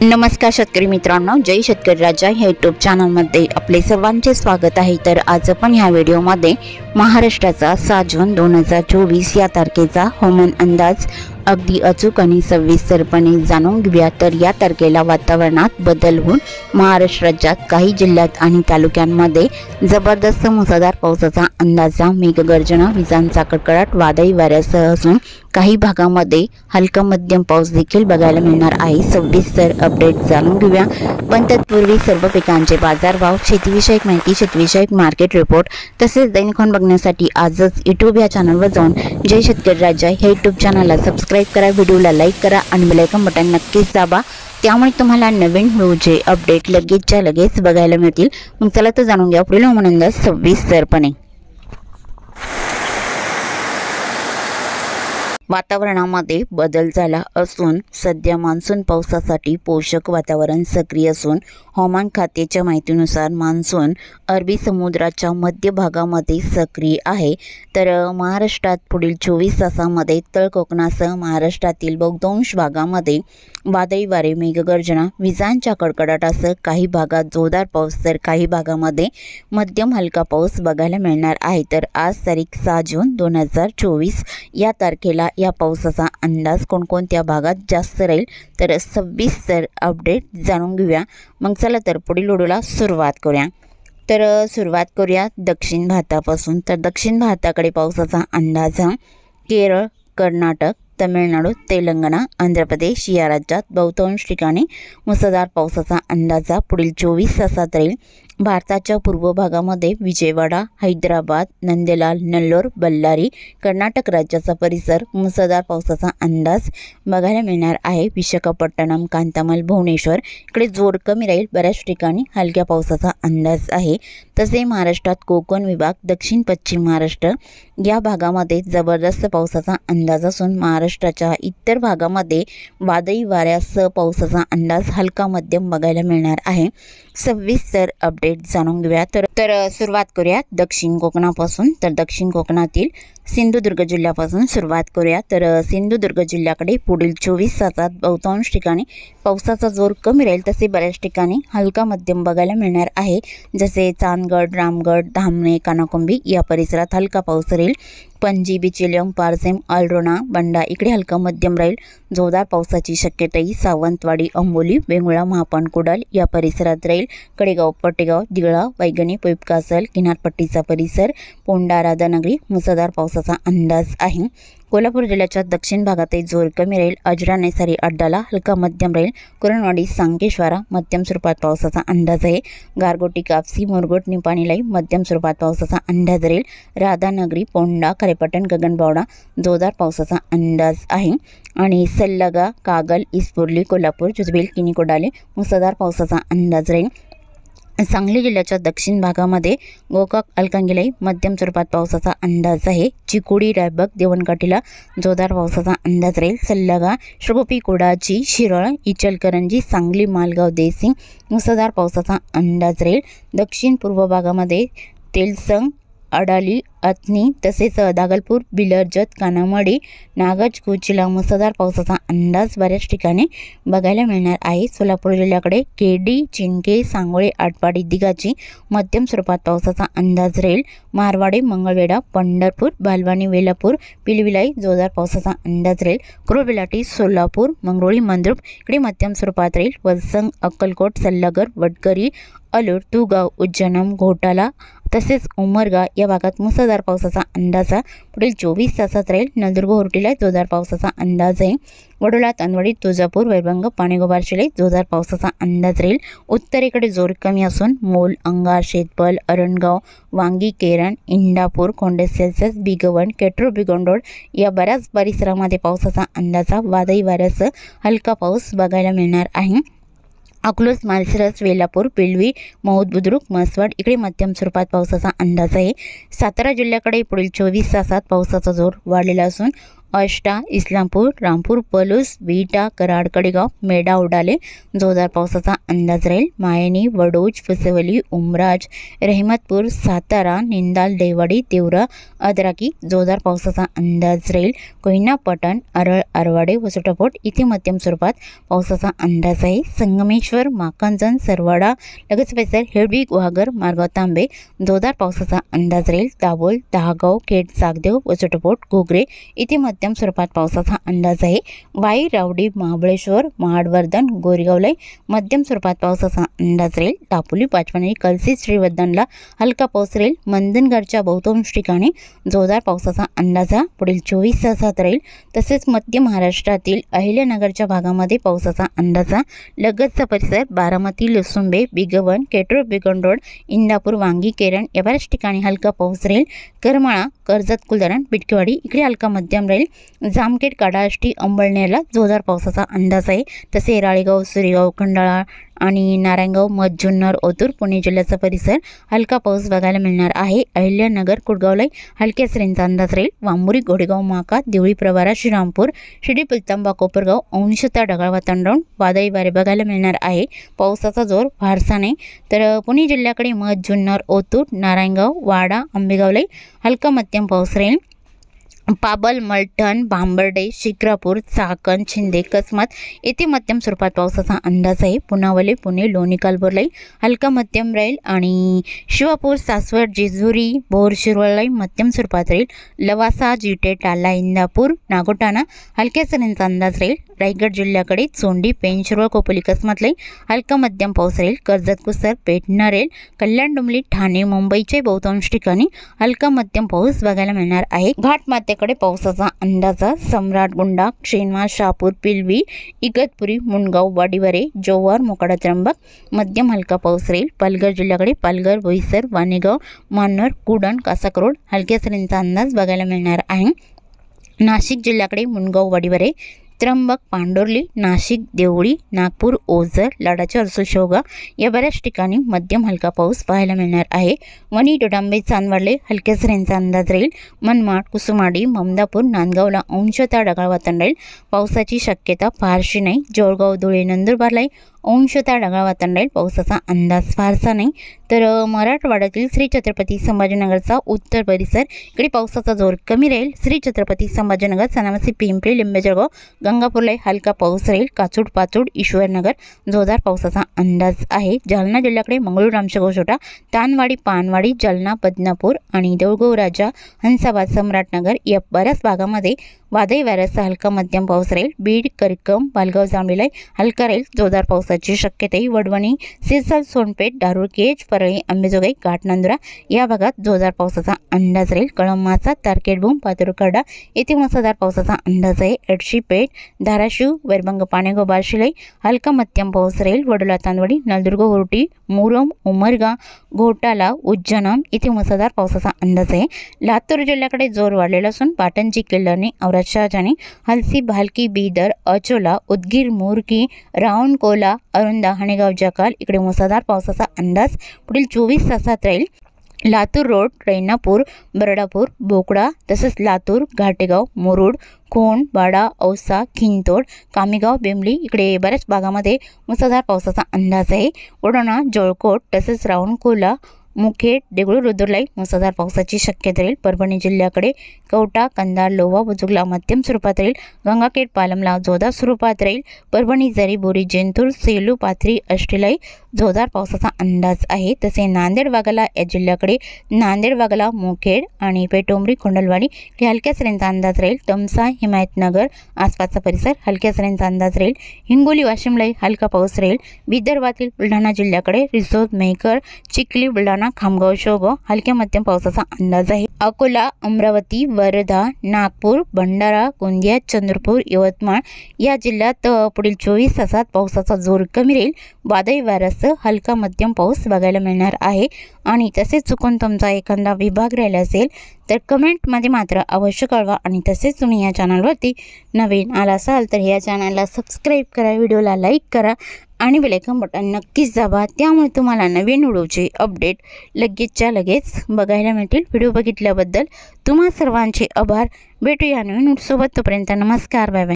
नमस्कार शेतकरी मित्रांनो, जय शेतकरी राजा ह्या यूट्यूब चॅनलमध्ये आपले सर्वांचे स्वागत आहे। तर आज आपण ह्या व्हिडिओमध्ये महाराष्ट्राचा 7 जून 2024 या तारखेचा हवामान अंदाज अगदी अचूक आणि सविस्तरपणे जाणून घेऊया। तर या तारखेला वातावरणात बदल होऊन महाराष्ट्र राज्यात काही जिल्ह्यात आणि तालुक्यांमध्ये जबरदस्त मुसळधार पावसाचा अंदाजा, मेघगर्जना, विजांचा कडकडाट, वादळी वाऱ्यासह असून काही भागामध्ये हलका मध्यम पाऊस देखील बघायला मिळणार आहे। सविस्तर अपडेट जाणून घेऊया। पण तत्पूर्वी सर्व पिकांचे बाजारभाव, शेतीविषयक माहिती, शेतीविषयक मार्केट रिपोर्ट तसेच दैनिक हवामान बघण्यासाठी आजच यूट्यूब या चॅनलवर जाऊन जय शेतकरी राजा ह्या यूट्यूब चॅनलला सबस्क्राइब करा, व्हिडिओला लाईक करा आणि बेल आयकॉन बटन नक्कीच दाबा। त्यामुळे तुम्हाला नवीन व्हिडिओचे अपडेट लगेचच्या लगेच बघायला मिळतील। मग चला तर जाणून घ्या पुढील हवामान अंदाज सविस्तरपणे। वातावरणामध्ये बदल झाला असून सध्या मान्सून पावसासाठी पोषक वातावरण सक्रिय असून हवामान खात्याच्या माहितीनुसार मान्सून अरबी समुद्राच्या मध्य भागामध्ये सक्रिय आहे। तर महाराष्ट्रात पुढील 24 तासांमध्ये तळ कोकणासह महाराष्ट्रातील बहुतांश भागामध्ये वादळी वारे, मेघगर्जना, विजांच्या कडकडाटासह काही भागात जोरदार पाऊस तर काही भागामध्ये मध्यम हलका पाऊस बघायला मिळणार आहे। तर आज तारीख 7 जून 2024 या तारखेला या पावसाचा अंदाज कोणकोणत्या भागात जास्त राहील तर सविस्तर अपडेट जाणून घेऊया। मग चला तर पुढील व्हिडिओला सुरुवात करूया। तर सुरुवात करूया दक्षिण भारतापासून। तर दक्षिण भारताकडे पावसाचा अंदाज केरळ, कर्नाटक, तमिळनाडू, तेलंगणा, आंध्र प्रदेश या राज्यात बहुतांश ठिकाणी मुसळधार पावसाचा अंदाजा पुढील 24 तासात राहील। भारताच्या पूर्व भागामध्ये विजयवाडा, हैदराबाद, नंदेलाल, नल्लोर, बल्लारी, कर्नाटक राज्याचा परिसर मुसळधार पावसाचा अंदाज बघायला मिळणार आहे। विशाखापट्टणम, कांतामाल, भुवनेश्वर इकडे जोर कमी राहील, बऱ्याच ठिकाणी हलक्या पावसाचा अंदाज आहे। तसे महाराष्ट्रात कोकण विभाग, दक्षिण पश्चिम महाराष्ट्र या भागामध्ये जबरदस्त पावसाचा अंदाज असून महाराष्ट्राच्या इतर भागामध्ये वादळी वाऱ्यासह पावसाचा अंदाज हलका मध्यम बघायला मिळणार आहे। सविस्तर अपडेट जाणून घेऊया। तर सुरुवात करूया दक्षिण कोकणापासून। तर दक्षिण कोकणातील सिंधुदुर्ग जिल्ह्यापासून सुरुवात करूया। तर सिंधुदुर्ग जिल्ह्याकडे पुढील 24 तासात बहुतांश ठिकाणी पावसाचा जोर कमी राहील, तसे बऱ्याच ठिकाणी हलका मध्यम बघायला मिळणार आहे। जसे चांदगड, रामगड, धामणे, कानाकोंबी या परिसरात हलका पाऊस राहील। पणजी, बिचेलियम, पारसेम, अल्रोना, बंडा इकडे हलका मध्यम राहील। जोरदार पावसाची शक्यताही सावंतवाडी, अंबोली, वेंगुळा, महापाण, कुडाल या परिसरात राहील। कडेगाव, पटेगाव, दिघळा, वैगणी, पैपकासल, किनारपट्टीचा परिसर, पोंडा, राधानगरी मुसळधार पावसाचा अंदाज आहे। कोल्हापूर जिल्ह्याच्या दक्षिण भागातही जोर कमी राहील। अजरा, नैसारी, अड्डाला हलका मध्यम राहील। कुरणवाडी, सांकेश्वरा मध्यम स्वरूपात पावसाचा अंदाज आहे। गारगोटी, कापसी, मुरगुड, निपाणीलाही मध्यम स्वरूपात पावसाचा अंदाज राहील। राधानगरी, पोंडा, खारेपाटण, गगनबावडा जोरदार पावसाचा अंदाज आहे। आणि सल्लगा, कागल, इस्पुर्ली, कोल्हापूर, जुजबेल, किनीकोडाले मुसळधार पावसाचा अंदाज राहील। सांगली जिल्ह्याच्या दक्षिण भागामध्ये गोकाक, अलकांगीलाही मध्यम स्वरूपात पावसाचा अंदाज आहे। चिकोडी, रायबग, देवणकाठीला जोरदार पावसाचा अंदाज राहील। सल्लगा, श्रगोपी, कोडाची, शिरळ, इचलकरंजी, सांगली, मालगाव, देसिंग मुसळधार पावसाचा अंदाज राहील। दक्षिण पूर्व भागामध्ये तेलसंग, अडाली, अथनी तसेच दागलपूर, बिलरजत, कानामडी, नागज, कुचिला मुसळधार पावसाचा अंदाज बऱ्याच ठिकाणी बघायला मिळणार आहे। सोलापूर जिल्ह्याकडे केडी, चिंके, सांगोळे, आटपाडी, दिघाची मध्यम स्वरूपात पावसाचा अंदाज राहील। मारवाडे, मंगळवेढा, पंढरपूर, बालवानी, वेलापूर, पिलविलाई जोरदार पावसाचा अंदाज राहील। कुरुबिलाटी, सोलापूर, मंगरोळी, मंद्रुप इकडे मध्यम स्वरूपात राहील। वलसंग, अक्कलकोट, सल्लागर, वडकरी, अलूर, तुगाव, उज्जैनम, घोटाला तसेच उमरगा या भागात मुसळधार पावसाचा अंदाजा पुढील 24 तासात राहील। नंदुरबार, होर्टीला जोरदार पावसाचा अंदाज आहे। वडोला, तांदवाडी, तुळजापूर, वैरभंग, पाणेगाव, शिले जोरदार पावसाचा अंदाज राहील। उत्तरेकडे जोर कमी असून मोल, अंगार, शेतपल, अरणगाव, वांगी, केरण, इंदापूर, कोंडेसेल्सस, बिगवण, केट्रो, बिगोंडोड या बऱ्याच परिसरामध्ये पावसाचा अंदाजा वादळी वाऱ्यासह हलका पाऊस बघायला मिळणार आहे। अकलूज, माळशिरस, वेलापूर, पिलवी, मौद, बुद्रुक, म्हसवड इकडे मध्यम स्वरूपात पावसाचा अंदाज आहे। सातारा जिल्ह्याकडे पुढील 24 तासात पावसाचा जोर वाढलेला असून आष्टा, इस्लामपूर, रामपूर, पलूस, विटा, कराड, कडेगाव, मेढा, उडाले जोरदार पावसाचा अंदाज राहील। मायणी, वडोज, फसवली, उमराज, रहमतपूर, सातारा, निंदाल, देवाडी, देवरा, अदराकी जोरदार पावसाचा अंदाज राहील। कोयना, पटण, आरळ, आरवाडे, वसुटापोट इथे मध्यम स्वरूपात पावसाचा अंदाज आहे। संगमेश्वर, माकांजन, सरवाडा, लगेच परिसर, हेडविग, वाघर, मारगाव, तांबे जोरदार पावसाचा अंदाज राहील। दाभोळ, दहागाव, खेड, सागदेव, वसुटापोट, घोगरे इथे मध्यम स्वरूपात पावसाचा अंदाज आहे। वाई, रावडी, महाबळेश्वर, महाडवर्धन, गोरेगावला मध्यम स्वरूपात पावसाचा अंदाज राहील। दापोली, पाचपणी, कलसी, श्रीवर्धनला हलका पाऊस राहील। मंदनगडच्या बहुतांश ठिकाणी जोरदार पावसाचा अंदाज पुढील 24 तासात राहील। तसेच मध्य महाराष्ट्रातील अहिल्यानगरच्या भागामध्ये पावसाचा अंदाज। लगतचा परिसर, बारामती, लसुंबे, बिगवन, केटूर, बिगन रोड, इंदापूर, वांगी, केरण या बऱ्याच ठिकाणी हलका पाऊस राहील। करमाळा, कर्जत, कुलधरण, बिटकेवाडी इकडे हलका मध्यम राहील। जामखेड, काडाष्टी, अंबळनेरला जोरदार पावसाचा अंदाज आहे। तसे राळेगाव, सुरेगाव, खंडाळा आणि नारायणगाव, मध, जुन्नर, ओतूर, पुणे जिल्ह्याचा परिसर हलका पाऊस बघायला मिळणार आहे। अहिल्यानगर, कुडगावला हलक्या सरींचा अंदाज राहील। वांबुरी, घोडेगाव, माका, देवळी, प्रवारा, श्रीरामपूर, शिडी, पुलतांबा, कोपरगाव अंशतः ढगाळ वातावरण, वादळी वारे बघायला मिळणार आहे। पावसाचा जोर फारसा नाही। तर पुणे जिल्ह्याकडे मध, जुन्नर, ओतूर, नारायणगाव, वाडा, आंबेगावला हलका मध्यम पाऊस राहील। पाबल, मलठण, भांबर्डे, शिक्रापूर, चाकण, शिंदे, कसमत येथे मध्यम स्वरूपात पावसाचा अंदाज आहे। पुनावले, पुणे, लोणी, कालभोरला हलका मध्यम राहील आणि शिवापूर, सासवड, जेजुरी, भोर, शिरवळला मध्यम स्वरूपात राहील। लवासा, जिटे, टाला, इंदापूर, नागोठाणा हलक्या सरींचा अंदाज राहील। रायगड जिल्ह्याकडे चोंडी, पेण, शिरवळ, खोपोली, कसमतला हलका मध्यम पाऊस राहील। कर्जत, कुसर, पेठ, नरेल, कल्याण, डुमली, ठाणे, मुंबईच्या बहुतांश ठिकाणी हलका मध्यम पाऊस बघायला मिळणार आहे। घाटमाथ्याकडे पावसाचा अंदाज, सम्राट, गुंडा, क्षेमा, शहापूर, पिलवी, इगतपुरी, मुंडगाव, वाडीवरे, जोवार, मोकाडा, त्र्यंबक मध्यम हलका पाऊस राहील। पालघर जिल्ह्याकडे पालघर, बोईसर, वाणेगाव, मान्नर, कुडण, कासाकरोड हलक्या सरींचा अंदाज बघायला मिळणार आहे। नाशिक जिल्ह्याकडे मुंडगाव, वाडीवरे, त्र्यंबक, पांडुर्ली, नाशिक, देवळी, नागपूर, ओझर, लाडाचे, अर्सुल, शेवगाव या बऱ्याच ठिकाणी मध्यम हलका पाऊस पाहायला मिळणार आहे। वणी, डोडांबे, चांदवडले हलक्या सरींचा अंदाज राहील। मनमाड, कुसुमाडी, ममदापूर, नांदगावला अंशतः ढगाळ वातावरण राहील। पावसाची शक्यता फारशी नाही। जळगाव, धुळे, नंदुरबारला अंशतः ढगाळ वातावरण राहील। पावसाचा अंदाज फारसा नाही। तर मराठवाड्यातील श्री छत्रपती संभाजीनगरचा उत्तर परिसर इकडे पावसाचा जोर कमी राहील। श्री छत्रपती संभाजीनगर, सनावसी, पिंपरी, लिंबे, जळगाव, गंगापूरला हलका पाऊस राहील। काचूड, पाचूड, ईश्वरनगर जोरदार पावसाचा अंदाज आहे। जालना जिल्ह्याकडे मंगळूर, रामशेगाव, छोटा, तानवाडी, पानवाडी, जालना, बदनापूर आणि देऊळगाव, राजा, हंसाबाद, सम्राटनगर या बऱ्याच भागामध्ये वादळी वाऱ्याचा हलका मध्यम पाऊस राहील। बीड, करकम, बालगाव, जांभळीला हलका राहील। जोरदार पावसाची शक्यता। वडवणी, सिरसाल, सोनपेठ, दारुळ, केज, परळी, अंबेजोगाई, घाटनांदुरा या भागात जोरदार पावसाचा अंदाज राहील। कळंबाचा, तारकेटबूम, पातुरखडा येथे मुसळधार पावसाचा अंदाज आहे। एडशी, पेठ, धाराशिव, वैरभंग, पाणेगाव, बार्शीला हलका मध्यम पाऊस राहील। वडोला, तांदवडी, नळदुर्ग, होर्टी, मुरम, उमरगा, घोटाला, उज्जैन येथे मुसळधार पावसाचा अंदाज आहे। लातूर जिल्ह्याकडे जोर वाढलेला असून पाटणची, किल्लारणी, औरंगाबाद, शहाजानी, हलसी, भालकी, बीदर, अचोला, उदगीर, मुरकी, रावणकोला, अरुंदा, हणेगाव, जकाल इकडे मुसळधार पावसाचा अंदाज पुढील 24 तासात राहील। लातूर रोड, रेणापूर, बरडापूर, बोकडा तसेच लातूर, घाटेगाव, मुरुड, कोण, वाडा, औसा, खिंतोड, कामेगाव, बेंबली इकडे बऱ्याच भागामध्ये मुसळधार पावसाचा अंदाज आहे। वडोणा, जळकोट तसेच रावणकोला, मुखेड, देगलूर, रुद्रलाई मुसळधार पावसाची शक्यता राहील। परभणी जिल्ह्याकडे कवठा, कंधार, लोहा, बुजुर्गला मध्यम स्वरूपात राहील। गंगाखेड, पालमला जोरदार स्वरूपात राहील। परभणी, जरी, बोरी, जिंतूर, सेलू, पाथरी, अष्टीलाई जोरदार पावसाचा अंदाज आहे। तसे नांदेड, वाघाला या जिल्ह्याकडे नांदेड, वाघाला, मुखेड आणि पेटोंबरी, खोंडलवाडी हलक्या सरींचा अंदाज राहील। तमसा, हिमायतनगर आसपासचा परिसर हलक्या सरींचा अंदाज राहील। हिंगोली, वाशिमला हलका पाऊस राहील। विदर्भातील बुलढाणा जिल्ह्याकडे रिसोद, मेहकर, चिखली, बुलढाणा, खामगाव, शेवगाव हलक्या मध्यम पावसाचा अंदाज आहे। अकोला, अमरावती, वर्धा, नागपूर, भंडारा, गोंदिया, चंद्रपूर, यवतमाळ या जिल्ह्यात पुढील 24 तासात पावसाचा जोर कमी राहील। वादळी वाऱ्यासह हलका मध्यम पाऊस बघायला मिळणार आहे। आणि तसेच चुकून तुमचा एखादा विभाग राहिला असेल तर कमेंटमध्ये मात्र अवश्य कळवा। आणि तसेच तुम्ही या चॅनलवरती नवीन आला असाल तर या चॅनलला सबस्क्राईब करा, व्हिडिओला लाईक करा आणि बेल आयकॉन बटन नक्कीच दाबा, त्यामुळे तुम्हाला नवीन व्हिडिओचे अपडेट लगेचच्या लगेच बघायला मिळतील। व्हिडिओ बघितल्याबद्दल तुम्हा सर्वांचे आभार। भेटूया नवीन व्हिडिओसोबत, तोपर्यंत नमस्कार, बाय बाय।